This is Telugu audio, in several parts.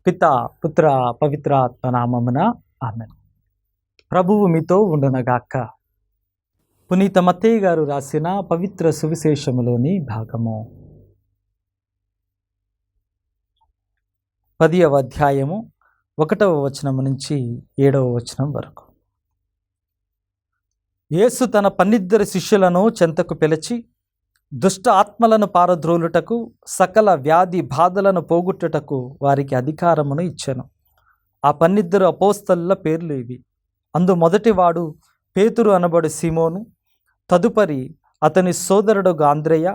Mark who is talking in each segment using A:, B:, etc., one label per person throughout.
A: పితా పుత్ర పవిత్రాత్మ నామమున ఆమేన్. ప్రభువు మీతో ఉండునగాక. పునీత మత్తయి గారు రాసిన పవిత్ర సువిశేషములోని భాగము 10వ అధ్యాయము 1వ వచనము నుంచి 7వ వచనం వరకు. యేసు తన 12 శిష్యులను చెంతకు పిలిచి, దుష్ట ఆత్మలను పారద్రోలుటకు, సకల వ్యాధి బాధలను పోగొట్టుటకు వారికి అధికారమును ఇచ్చెను. ఆ 12 అపోస్తలుల పేర్లు ఇవి. అందు మొదటివాడు పేతురు అనబడు సీమోను, తదుపరి అతని సోదరుడగు ఆంద్రెయ,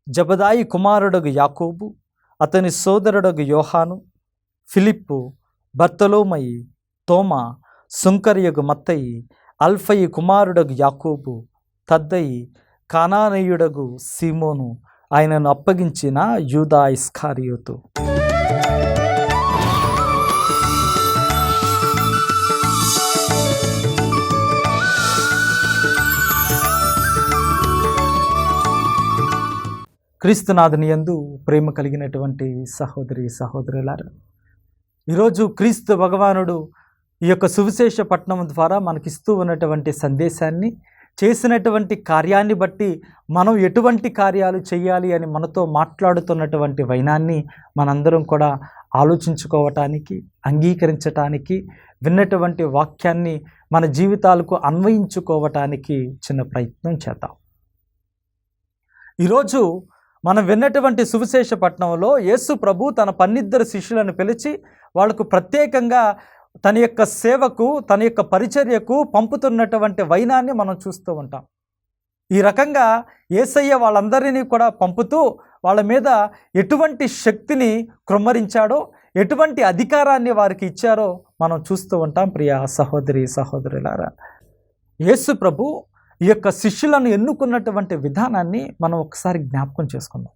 A: జబదాయి కుమారుడగు యాకోబు, అతని సోదరుడగు యోహాను, ఫిలిప్పు, బర్తలోమయి, తోమా, సుంకరియగు మత్తయి, అల్ఫయి కుమారుడగు యాకోబు, తద్దయి, కానానీయుడగు సీమోను, ఆయనను అప్పగించిన యూదా ఇస్కారియోతు. క్రీస్తునాథుని యందు ప్రేమ కలిగినటువంటి సహోదరి సహోదరులారా, ఈరోజు క్రీస్తు భగవానుడు ఈ యొక్క సువిశేష పట్టణం ద్వారా మనకిస్తూ ఉన్నటువంటి సందేశాన్ని, చేసినటువంటి కార్యాన్ని బట్టి మనం ఎటువంటి కార్యాలు చేయాలి అని మనతో మాట్లాడుతున్నటువంటి వైనాన్ని మనందరం కూడా ఆలోచించుకోవటానికి, అంగీకరించటానికి, విన్నటువంటి వాక్యాన్ని మన జీవితాలకు అన్వయించుకోవటానికి చిన్న ప్రయత్నం చేద్దాం. ఈరోజు మనం విన్నటువంటి సువిశేష పట్టణంలో యేసు ప్రభు తన 12 శిష్యులను పిలిచి వాళ్ళకు ప్రత్యేకంగా తన యొక్క సేవకు, తన యొక్క పరిచర్యకు పంపుతున్నటువంటి వైనాన్ని మనం చూస్తూ ఉంటాం. ఈ రకంగా యేసయ్య వాళ్ళందరినీ కూడా పంపుతూ వాళ్ళ మీద ఎటువంటి శక్తిని కృమ్మరించాడో, ఎటువంటి అధికారాన్ని వారికి ఇచ్చారో మనం చూస్తూ ఉంటాం. ప్రియ సహోదరి సహోదరులారా, యేసు ప్రభు ఈ యొక్క శిష్యులను ఎన్నుకున్నటువంటి విధానాన్ని మనం ఒకసారి జ్ఞాపకం చేసుకుందాం.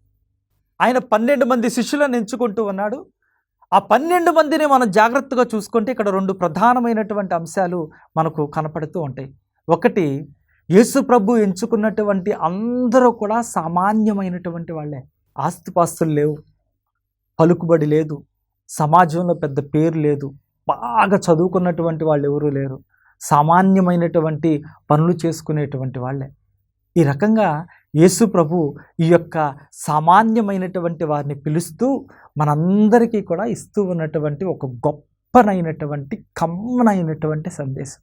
A: ఆయన 12 మంది శిష్యులను ఎంచుకుంటూ ఉన్నాడు. ఆ 12 మందిని మనం జాగ్రత్తగా చూసుకుంటే ఇక్కడ 2 ప్రధానమైనటువంటి అంశాలు మనకు కనపడుతూ ఉంటాయి. ఒకటి, యేసు ప్రభు ఎంచుకున్నటువంటి అందరూ కూడా సామాన్యమైనటువంటి వాళ్ళే. ఆస్తిపాస్తులు లేవు, పలుకుబడి లేదు, సమాజంలో పెద్ద పేరు లేదు, బాగా చదువుకున్నటువంటి వాళ్ళు ఎవరూ లేరు, సామాన్యమైనటువంటి పనులు చేసుకునేటువంటి వాళ్ళే. ఈ రకంగా యేసు ప్రభు ఈ యొక్క సామాన్యమైనటువంటి వారిని పిలుస్తూ మనందరికీ కూడా ఇస్తూ ఉన్నటువంటి ఒక గొప్పనైనటువంటి కమ్మనైనటువంటి సందేశం.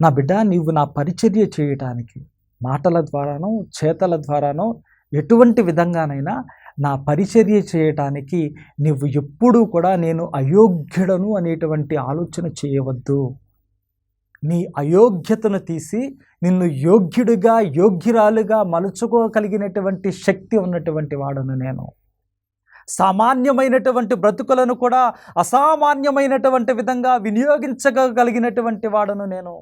A: నా బిడ్డ, నీవు నా పరిచర్య చేయటానికి మాటల ద్వారానో చేతల ద్వారానో ఎటువంటి విధంగానైనా నా పరిచర్య చేయటానికి నీవు ఎప్పుడూ కూడా నేను అయోగ్యుడను అనేటువంటి ఆలోచన చేయవద్దు. నీ అయోగ్యతను తీసి నిన్ను యోగ్యుడిగా, యోగ్యురాలుగా మలుచుకోగలిగినటువంటి శక్తి ఉన్నటువంటి వాడను నేను. సామాన్యమైనటువంటి బ్రతుకులను కూడా అసామాన్యమైనటువంటి విధంగా వినియోగించగలిగినటువంటి వాడను నేను.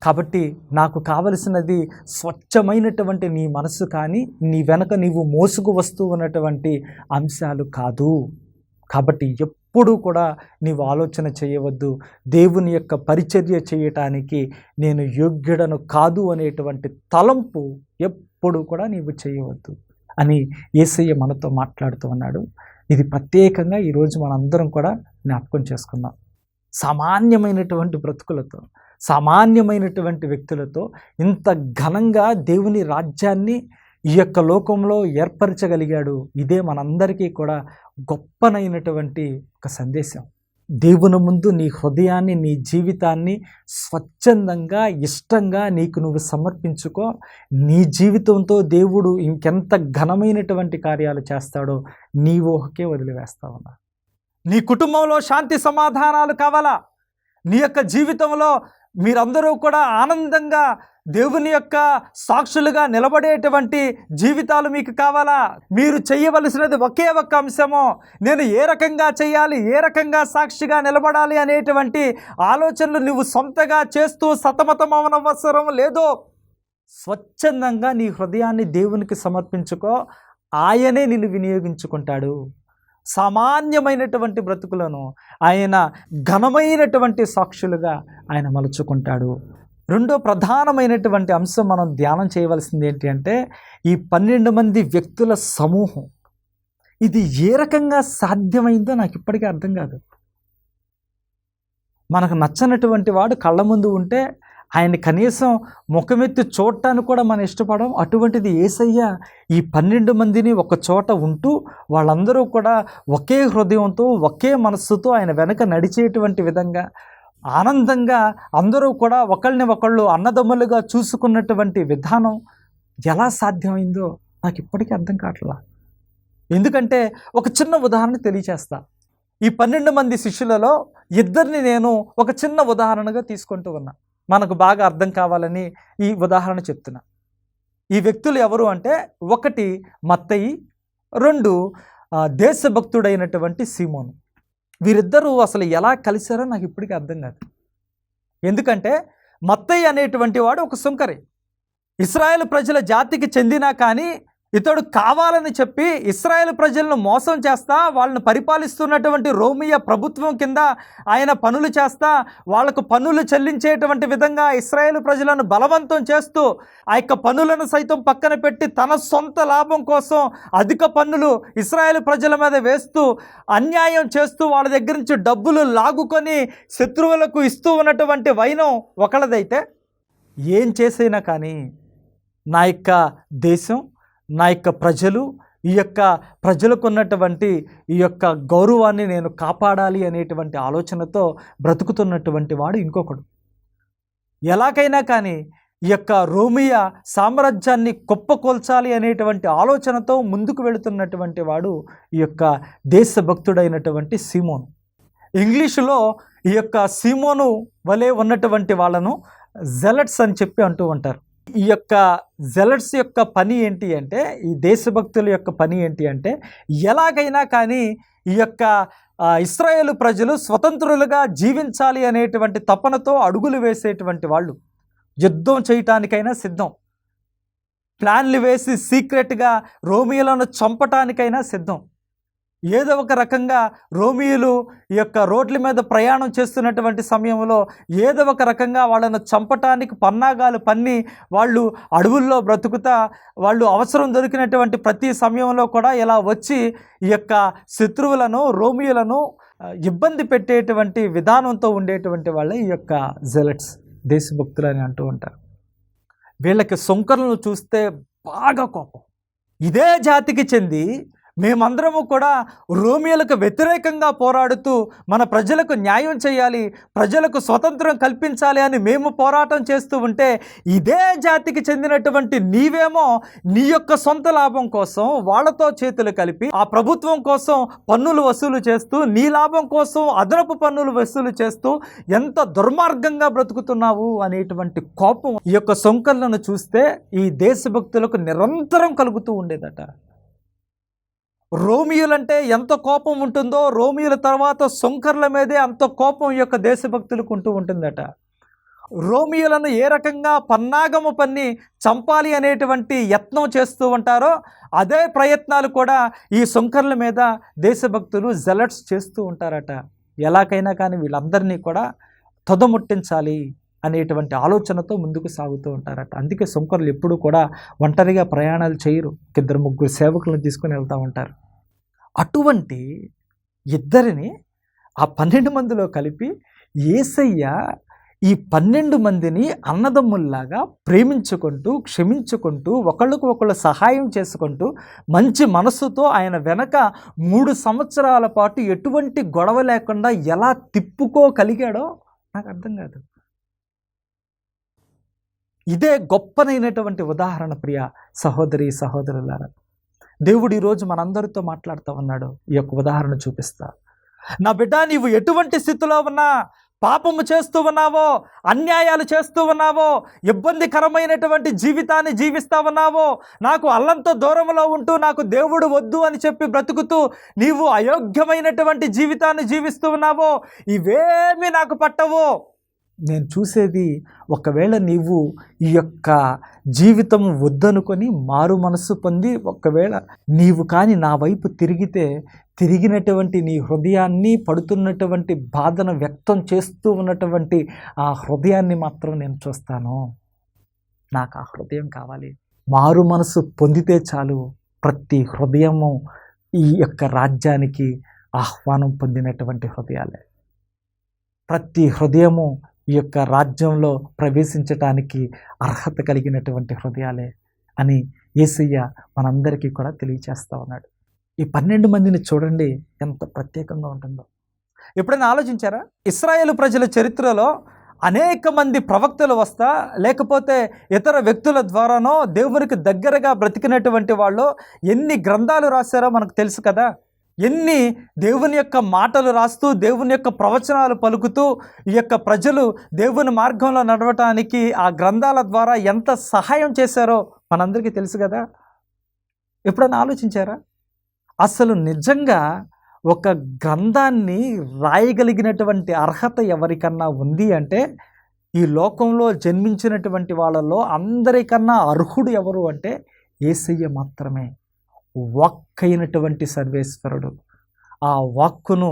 A: కాబట్టి నాకు కావలసినది స్వచ్ఛమైనటువంటి నీ మనసు, కానీ నీ వెనక నీవు మోసుకు వస్తూ ఉన్నటువంటి అంశాలు కాదు. కాబట్టి ఎప్పుడూ కూడా నీవు ఆలోచన చేయవద్దు, దేవుని యొక్క పరిచర్య చేయటానికి నేను యోగ్యుడను కాదు అనేటువంటి తలంపు ఎప్పుడు కూడా నీవు చేయవద్దు అని యేసయ్య మనతో మాట్లాడుతూ ఉన్నాడు. ఇది ప్రత్యేకంగా ఈరోజు మనందరం కూడా జ్ఞాపకం చేసుకుందాం. సామాన్యమైనటువంటి బ్రతుకులతో, సామాన్యమైనటువంటి వ్యక్తులతో ఇంత ఘనంగా దేవుని రాజ్యాన్ని ఈ యొక్క లోకంలో ఏర్పరచగలిగాడు. ఇదే మనందరికీ కూడా గొప్పనైనటువంటి ఒక సందేశం. దేవుని ముందు నీ హృదయాన్ని, నీ జీవితాన్ని స్వచ్ఛందంగా, ఇష్టంగా నీకు నువ్వు సమర్పించుకో. నీ జీవితంతో దేవుడు ఇంకెంత ఘనమైనటువంటి కార్యాలు చేస్తాడో నీ ఊహకే వదిలివేస్తావన్నా. నీ కుటుంబంలో శాంతి సమాధానాలు కావాలా? నీ యొక్క జీవితంలో మీరందరూ కూడా ఆనందంగా దేవుని యొక్క సాక్షులుగా నిలబడేటువంటి జీవితాలు మీకు కావాలా? మీరు చేయవలసినది ఒకే ఒక్క అంశము, నేను ఏ రకంగా చేయాలి, ఏ రకంగా సాక్షిగా నిలబడాలి అనేటువంటి ఆలోచనలు నువ్వు సొంతగా చేస్తూ సతమతమవనవసరం లేదు. స్వచ్ఛందంగా నీ హృదయాన్ని దేవునికి సమర్పించుకో, ఆయనే నిన్ను వినియోగించుకుంటాడు. సామాన్యమైనటువంటి బ్రతుకులను ఆయన ఘనమైనటువంటి సాక్షులుగా ఆయన మలుచుకుంటాడు. రెండో ప్రధానమైనటువంటి అంశం మనం ధ్యానం చేయవలసింది ఏంటి అంటే, ఈ 12 మంది వ్యక్తుల సమూహం ఇది ఏ రకంగా సాధ్యమైందో నాకు ఇప్పటికీ అర్థం కాదు. మనకు నచ్చనటువంటి వాడు కళ్ళ ముందు ఉంటే ఆయన కనీసం ముఖమెత్తి చూడటానికి కూడా మనం ఇష్టపడం. అటువంటిది యేసయ్య ఈ 12 మందిని ఒక చోట ఉంటూ వాళ్ళందరూ కూడా ఒకే హృదయంతో ఒకే మనస్సుతో ఆయన వెనక నడిచేటువంటి విధంగా ఆనందంగా అందరూ కూడా ఒకళ్ళని ఒకళ్ళు అన్నదమ్ములుగా చూసుకున్నటువంటి విధానం ఎలా సాధ్యమైందో నాకు ఇప్పటికీ అర్థం కావట్లా. ఎందుకంటే ఒక చిన్న ఉదాహరణ తెలియచేస్తా. ఈ 12 మంది శిష్యులలో ఇద్దరిని నేను ఒక చిన్న ఉదాహరణగా తీసుకుంటూ ఉన్నా. మనకు బాగా అర్థం కావాలని ఈ ఉదాహరణ చెప్తున్నా. ఈ వ్యక్తులు ఎవరు అంటే, ఒకటి మత్తయి, 2 దేశభక్తుడైనటువంటి సీమోను. వీరిద్దరూ అసలు ఎలా కలిశారో నాకు ఇప్పటికీ అర్థం కాదు. ఎందుకంటే మత్తయి అనేటువంటి వాడు ఒక సుంకరి, ఇశ్రాయేలు ప్రజల జాతికి చెందినా కానీ ఇతడు కావాలని చెప్పి ఇశ్రాయేలు ప్రజలను మోసం చేస్తా, వాళ్ళని పరిపాలిస్తున్నటువంటి రోమియా ప్రభుత్వం కింద ఆయన పనులు చేస్తా, వాళ్లకు పన్నులు చెల్లించేటువంటి విధంగా ఇశ్రాయేలు ప్రజలను బలవంతం చేస్తూ ఆ యొక్క పన్నులను సైతం పక్కన పెట్టి తన సొంత లాభం కోసం అధిక పన్నులు ఇశ్రాయేలు ప్రజల మీద వేస్తూ అన్యాయం చేస్తూ వాళ్ళ దగ్గర నుంచి డబ్బులు లాగుకొని శత్రువులకు ఇస్తూ ఉన్నటువంటి వైనం ఒకళ్ళదైతే, ఏం చేసైనా కానీ నా యొక్క దేశం, నా యొక్క ప్రజలు, ఈ యొక్క ప్రజలకు ఉన్నటువంటి ఈ యొక్క గౌరవాన్ని నేను కాపాడాలి అనేటువంటి ఆలోచనతో బ్రతుకుతున్నటువంటి వాడు ఇంకొకడు. ఎలాగైనా కానీ ఈ యొక్క రోమియా సామ్రాజ్యాన్ని కుప్పకొల్చాలి అనేటువంటి ఆలోచనతో ముందుకు వెళుతున్నటువంటి వాడు ఈ యొక్క దేశభక్తుడైనటువంటి సీమోను. ఇంగ్లీషులో ఈ యొక్క సీమోను వలె ఉన్నటువంటి వాళ్ళను జెలట్స్ అని చెప్పి అంటూ ఉంటారు. ఈ యొక్క జెలట్స్ యొక్క పని ఏంటి అంటే, ఈ దేశభక్తుల యొక్క పని ఏంటి అంటే, ఎలాగైనా కానీ ఈ యొక్క ఇశ్రాయేలు ప్రజలు స్వతంత్రులుగా జీవించాలి అనేటువంటి తపనతో అడుగులు వేసేటువంటి వాళ్ళు, యుద్ధం చేయటానికైనా సిద్ధం, ప్లాన్లు వేసి సీక్రెట్గా రోమియోలను చంపటానికైనా సిద్ధం. ఏదో ఒక రకంగా రోమియోలు ఈ యొక్క రోడ్ల మీద ప్రయాణం చేస్తున్నటువంటి సమయంలో ఏదో ఒక రకంగా వాళ్ళను చంపటానికి పన్నాగాలు పన్ని వాళ్ళు అడవుల్లో బ్రతుకుతా, వాళ్ళు అవసరం దొరికినటువంటి ప్రతి సమయంలో కూడా ఇలా వచ్చి ఈ యొక్క శత్రువులను, రోమియోలను ఇబ్బంది పెట్టేటువంటి విధానంతో ఉండేటువంటి వాళ్ళే ఈ యొక్క జెలట్స్, దేశభక్తులు అని అంటూ ఉంటారు. వీళ్ళకి సుంకరులను చూస్తే బాగా కోపం. ఇదే జాతికి చెంది మేమందరము కూడా రోమియోలకు వ్యతిరేకంగా పోరాడుతూ మన ప్రజలకు న్యాయం చేయాలి, ప్రజలకు స్వతంత్రం కల్పించాలి అని మేము పోరాటం చేస్తూ ఉంటే, ఇదే జాతికి చెందినటువంటి నీవేమో నీ యొక్క సొంత లాభం కోసం వాళ్ళతో చేతులు కలిపి ఆ ప్రభుత్వం కోసం పన్నులు వసూలు చేస్తూ, నీ లాభం కోసం అదనపు పన్నులు వసూలు చేస్తూ ఎంత దుర్మార్గంగా బ్రతుకుతున్నావు అనేటువంటి కోపం ఈ యొక్క సొంకర్లను చూస్తే ఈ దేశభక్తులకు నిరంతరం కలుగుతూ ఉండేదట. రోమియోలంటే ఎంత కోపం ఉంటుందో, రోమియోల తర్వాత సొంకర్ల మీదే అంత కోపం ఈ యొక్క దేశభక్తులకు ఉంటూ ఉంటుందట. రోమియోలను ఏ రకంగా పన్నాగము పన్ని చంపాలి అనేటువంటి యత్నం చేస్తూ ఉంటారో, అదే ప్రయత్నాలు కూడా ఈ సొంకర్ల మీద దేశభక్తులు జెలట్స్ చేస్తూ ఉంటారట. ఎలాగైనా కానీ వీళ్ళందరినీ కూడా తొదముట్టించాలి అనేటువంటి ఆలోచనతో ముందుకు సాగుతూ ఉంటారట. అందుకే సొంకర్లు ఎప్పుడు కూడా ఒంటరిగా ప్రయాణాలు చేయరు, 2-3 సేవకులను తీసుకుని వెళ్తూ ఉంటారు. అటువంటి ఇద్దరిని ఆ 12 మందిలో కలిపి యేసయ్య ఈ 12 మందిని అన్నదమ్ముల్లాగా ప్రేమించుకుంటూ, క్షమించుకుంటూ, ఒకళ్ళకు ఒకళ్ళు సహాయం చేసుకుంటూ, మంచి మనస్సుతో ఆయన వెనక 3 సంవత్సరాల పాటు ఎటువంటి గొడవ లేకుండా ఎలా తిప్పుకోగలిగాడో నాకు అర్థం కాదు. ఇదే గొప్పనైనటువంటి ఉదాహరణ ప్రియ సహోదరి సహోదరులారా. దేవుడు ఈరోజు మనందరితో మాట్లాడుతూ ఉన్నాడు. ఈ యొక్క ఉదాహరణ చూపిస్తా. నా బిడ్డ, నీవు ఎటువంటి స్థితిలో ఉన్నా, పాపము చేస్తూ ఉన్నావో, అన్యాయాలు చేస్తూ ఉన్నావో, ఇబ్బందికరమైనటువంటి జీవితాన్ని జీవిస్తూ ఉన్నావో, నాకు అల్లంతో దూరంలో ఉంటూ నాకు దేవుడు వద్దు అని చెప్పి బ్రతుకుతూ నీవు అయోగ్యమైనటువంటి జీవితాన్ని జీవిస్తూ ఉన్నావో, ఇవేమీ నాకు పట్టవో. నేను చూసేది, ఒకవేళ నీవు ఈ యొక్క జీవితం వద్దనుకొని మారు మనస్సు పొంది ఒకవేళ నీవు కానీ నా వైపు తిరిగితే, తిరిగినటువంటి నీ హృదయాన్ని, పడుతున్నటువంటి బాధను వ్యక్తం చేస్తూ ఉన్నటువంటి ఆ హృదయాన్ని మాత్రం నేను చూస్తాను. నాకు ఆ హృదయం కావాలి. మారు మనసు పొందితే చాలు, ప్రతి హృదయము ఈ యొక్క రాజ్యానికి ఆహ్వానం పొందినటువంటి హృదయాలే. ప్రతి హృదయము ఈ యొక్క రాజ్యంలో ప్రవేశించటానికి అర్హత కలిగినటువంటి హృదయాలే అని యేసయ్య మనందరికీ కూడా తెలియచేస్తూ ఉన్నాడు. ఈ 12 మందిని చూడండి ఎంత ప్రత్యేకంగా ఉంటుందో. ఎప్పుడైనా ఆలోచించారా? ఇశ్రాయేలు ప్రజల చరిత్రలో అనేక మంది ప్రవక్తలు వస్తా, లేకపోతే ఇతర వ్యక్తుల ద్వారానో దేవునికి దగ్గరగా బ్రతికినటువంటి వాళ్ళు ఎన్ని గ్రంథాలు రాశారో మనకు తెలుసు కదా. ఎన్ని దేవుని యొక్క మాటలు రాస్తూ, దేవుని యొక్క ప్రవచనాలు పలుకుతూ ఈ యొక్క ప్రజలు దేవుని మార్గంలో నడవటానికి ఆ గ్రంథాల ద్వారా ఎంత సహాయం చేశారో మనందరికీ తెలుసు కదా. ఎప్పుడైనా ఆలోచించారా? అసలు నిజంగా ఒక గ్రంథాన్ని రాయగలిగినటువంటి అర్హత ఎవరికన్నా ఉంది అంటే ఈ లోకంలో జన్మించినటువంటి వాళ్ళలో అందరికన్నా అర్హుడు ఎవరు అంటే యేసయ్య మాత్రమే. వాక్కైనటువంటి సర్వేశ్వరుడు. ఆ వాక్కును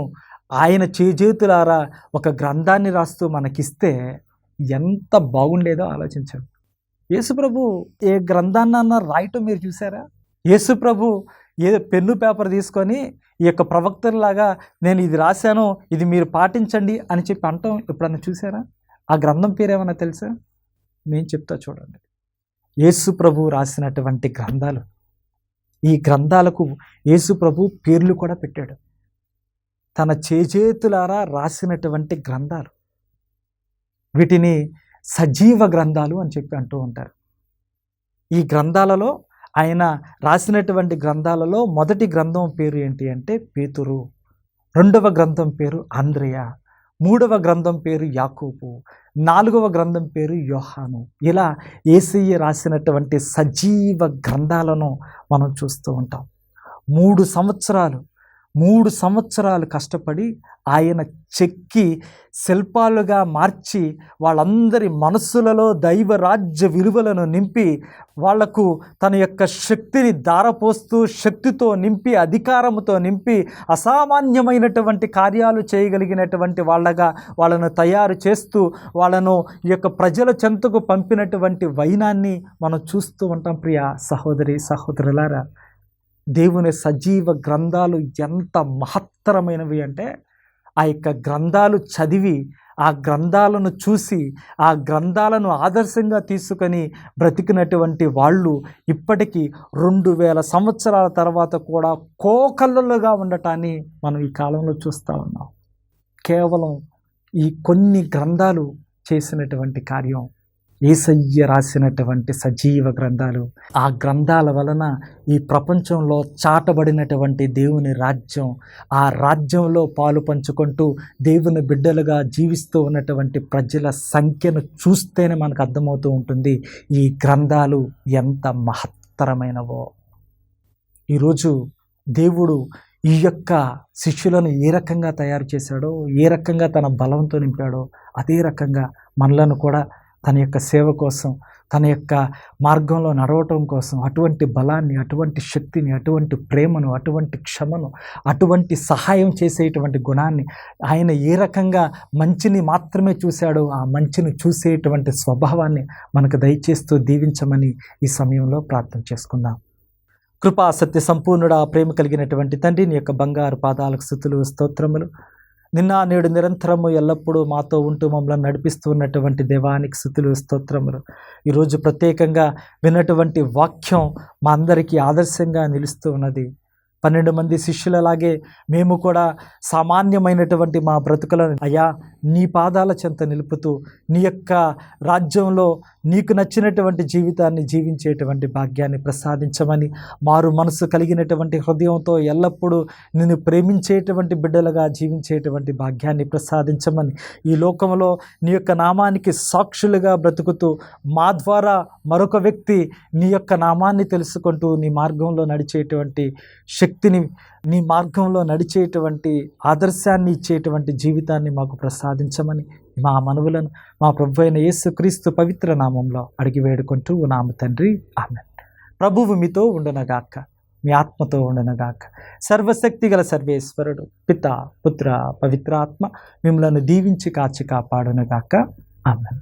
A: ఆయన చేజేతులారా ఒక గ్రంథాన్ని రాస్తూ మనకిస్తే ఎంత బాగుండేదో ఆలోచించండి. యేసుప్రభు ఏ గ్రంథాన్నన్నా రాయటం మీరు చూసారా? యేసుప్రభు ఏదో పెన్ను పేపర్ తీసుకొని ఈ యొక్క ప్రవక్తలాగా నేను ఇది రాశాను, ఇది మీరు పాటించండి అని చెప్పి అంటాం ఎప్పుడన్నా చూసారా? ఆ గ్రంథం పేరు ఏమన్నా తెలుసా? నేను చెప్తా చూడండి. యేసుప్రభు రాసినటువంటి గ్రంథాలు. ఈ గ్రంథాలకు యేసుప్రభు పేర్లు కూడా పెట్టాడు. తన చేజేతులారా రాసినటువంటి గ్రంథాలు. వీటిని సజీవ గ్రంథాలు అని చెప్పి అంటూ ఉంటారు. ఈ గ్రంథాలలో ఆయన రాసినటువంటి గ్రంథాలలో మొదటి గ్రంథం పేరు ఏంటి అంటే పేతురు, రెండవ గ్రంథం పేరు అంద్రెయ, మూడవ గ్రంథం పేరు యాకోబు, నాలుగవ గ్రంథం పేరు యోహాను. ఇలా యేసయ్య రాసినటువంటి సజీవ గ్రంథాలను మనం చూస్తూ ఉంటాం. 3 సంవత్సరాలు కష్టపడి ఆయన చెక్కి శిల్పాలుగా మార్చి వాళ్ళందరి మనస్సులలో దైవరాజ్య విలువలను నింపి వాళ్లకు తన యొక్క శక్తిని ధారపోస్తూ శక్తితో నింపి అధికారముతో నింపి అసామాన్యమైనటువంటి కార్యాలు చేయగలిగినటువంటి వాళ్ళగా వాళ్ళను తయారు చేస్తూ వాళ్ళను ఈ యొక్క ప్రజల చెంతకు పంపినటువంటి వైనాన్ని మనం చూస్తూ ఉంటాం. ప్రియ సహోదరి సహోదరులారా, దేవుని సజీవ గ్రంథాలు ఎంత మహత్తరమైనవి అంటే ఆ యొక్క గ్రంథాలు చదివి ఆ గ్రంథాలను చూసి ఆ గ్రంథాలను ఆదర్శంగా తీసుకొని బ్రతికినటువంటి వాళ్ళు ఇప్పటికీ 2000 సంవత్సరాల తర్వాత కూడా కోకళ్ళుగా ఉండటాన్ని మనం ఈ కాలంలో చూస్తూ ఉన్నాం. కేవలం ఈ కొన్ని గ్రంథాలు చేసినటువంటి కార్యం యేసయ్య రాసినటువంటి సజీవ గ్రంథాలు. ఆ గ్రంథాల వలన ఈ ప్రపంచంలో చాటబడినటువంటి దేవుని రాజ్యం, ఆ రాజ్యంలో పాలు పంచుకుంటూ దేవుని బిడ్డలుగా జీవిస్తూ ఉన్నటువంటి ప్రజల సంఖ్యను చూస్తేనే మనకు అర్థమవుతూ ఉంటుంది ఈ గ్రంథాలు ఎంత మహత్తరమైనవో. ఈరోజు దేవుడు ఈ యొక్క శిష్యులను ఏ రకంగా తయారు చేశాడో, ఏ రకంగా తన బలంతో నింపాడో, అదే రకంగా మనలను కూడా తన యొక్క సేవ కోసం, తన యొక్క మార్గంలో నడవటం కోసం అటువంటి బలాన్ని, అటువంటి శక్తిని, అటువంటి ప్రేమను, అటువంటి క్షమను, అటువంటి సహాయం చేసేటువంటి గుణాన్ని, ఆయన ఏ రకంగా మంచిని మాత్రమే చూశాడో ఆ మంచిని చూసేటువంటి స్వభావాన్ని మనకు దయచేస్తూ దీవించమని ఈ సమయంలో ప్రార్థన చేసుకుందాం. కృపా సత్య సంపూర్ణుడా, ప్రేమ కలిగినటువంటి తండ్రి, నీ యొక్క బంగారు పాదాలకు స్తుతులు స్తోత్రములు. నిన్న నేడు నిరంతరము ఎల్లప్పుడూ మాతో ఉంటూ మమ్మల్ని నడిపిస్తూ ఉన్నటువంటి దేవానికి స్తుతులు స్తోత్రములు. ఈరోజు ప్రత్యేకంగా విన్నటువంటి వాక్యం మా అందరికీ ఆదర్శంగా నిలుస్తూ ఉన్నది. 12 మంది శిష్యులలాగే మేము కూడా సామాన్యమైనటువంటి మా బ్రతుకులను అయ్యా నీ పాదాల చెంత నిలుపుతూ నీ యొక్క రాజ్యంలో నీకు నచ్చినటువంటి జీవితాన్ని జీవించేటువంటి భాగ్యాన్ని ప్రసాదించమని, మారు మనసు కలిగినటువంటి హృదయంతో ఎల్లప్పుడూ నిన్ను ప్రేమించేటువంటి బిడ్డలుగా జీవించేటువంటి భాగ్యాన్ని ప్రసాదించమని, ఈ లోకంలో నీ యొక్క నామానికి సాక్షులుగా బ్రతుకుతూ మా ద్వారా మరొక వ్యక్తి నీ యొక్క నామాన్ని తెలుసుకుంటూ నీ మార్గంలో నడిచేటువంటి శక్తిని, నీ మార్గంలో నడిచేటువంటి ఆదర్శాన్ని ఇచ్చేటువంటి జీవితాన్ని మాకు ప్రసాదించమని మా మనవులను మా ప్రభువైన యేసుక్రీస్తు పవిత్ర నామంలో అడిగి వేడుకుంటూ ఉన్నాము తండ్రి, ఆమేన్. ప్రభువు మీతో ఉండునగాక, మీ ఆత్మతో ఉండునగాక. సర్వశక్తి గల సర్వేశ్వరుడు పిత పుత్ర పవిత్రాత్మ మిమ్మలను దీవించి కాచి కాపాడునగాక. ఆమేన్.